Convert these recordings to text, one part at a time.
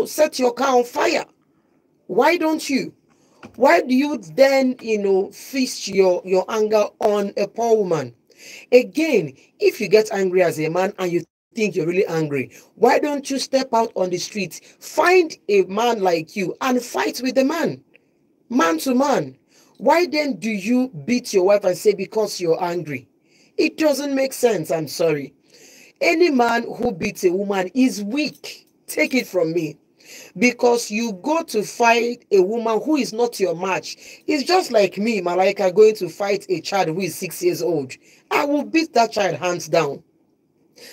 set your car on fire. Why don't you? Why do you then, feast your anger on a poor woman? Again, if you get angry as a man and you think you're really angry, why don't you step out on the street, find a man like you and fight with the man to man? Why then do you beat your wife and say because you're angry? It doesn't make sense. I'm sorry. Any man who beats a woman is weak. Take it from me. Because you go to fight a woman who is not your match. It's just like me, Malaika, going to fight a child who is 6 years old. I will beat that child hands down.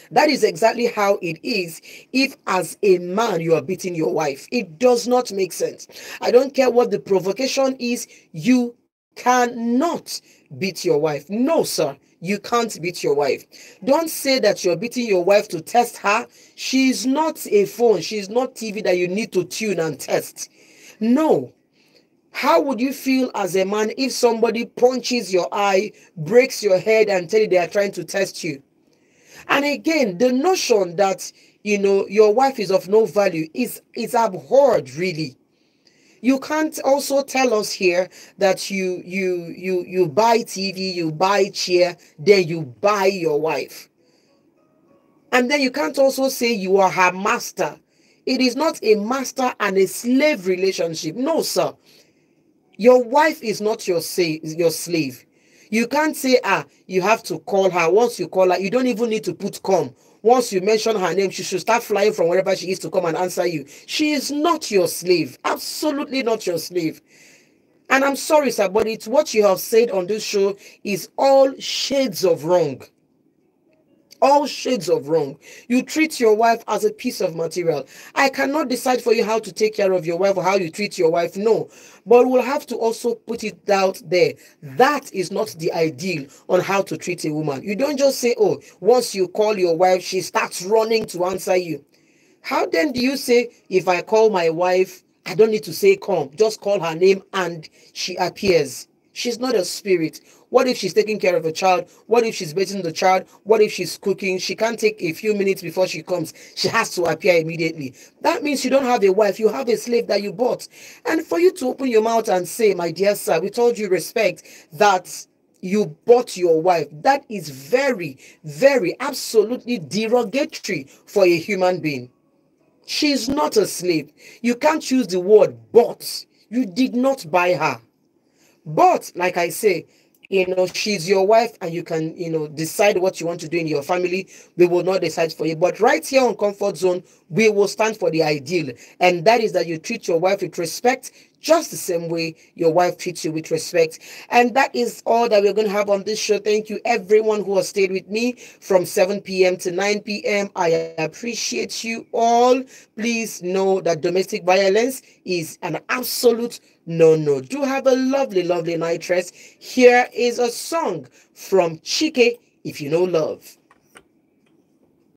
That is exactly how it is if, as a man, you are beating your wife. It does not make sense. I don't care what the provocation is, you cannot beat your wife. No, sir, you can't beat your wife. Don't say that you're beating your wife to test her. She's not a phone, she's not TV that you need to tune and test. No. How would you feel as a man if somebody punches your eye, breaks your head, and tell you they are trying to test you? And again, the notion that your wife is of no value is abhorred, really. You can't also tell us here that you buy TV, you buy chair, then you buy your wife. And then you can't also say you are her master. It is not a master and a slave relationship. No, sir. Your wife is not your slave. You can't say, you have to call her. Once you call her, you don't even need to put come. Once you mention her name, she should start flying from wherever she is to come and answer you. She is not your slave. Absolutely not your slave. And I'm sorry, sir, but it's what you have said on this show is all shades of wrong. All shades of wrong. You treat your wife as a piece of material. I cannot decide for you how to take care of your wife or how you treat your wife. No. But we'll have to also put it out there. That is not the ideal on how to treat a woman. You don't just say, oh, once you call your wife, she starts running to answer you. How then do you say, if I call my wife, I don't need to say come, just call her name and she appears? She's not a spirit. What if she's taking care of a child? What if she's bathing the child? What if she's cooking? She can't take a few minutes before she comes. She has to appear immediately. That means you don't have a wife. You have a slave that you bought. And for you to open your mouth and say, my dear sir, with all due respect, that you bought your wife, that is very, very, absolutely derogatory for a human being. She's not a slave. You can't use the word bought. You did not buy her. But like I say, she's your wife and you can, decide what you want to do in your family. We will not decide for you. But right here on Comfort Zone, we will stand for the ideal. And that is that you treat your wife with respect, just the same way your wife treats you with respect. And that is all that we're going to have on this show. Thank you, everyone who has stayed with me from 7 p.m. to 9 p.m. I appreciate you all. Please know that domestic violence is an absolute no. Do have a lovely, lovely night rest. Here is a song from Chike, If You Know Love.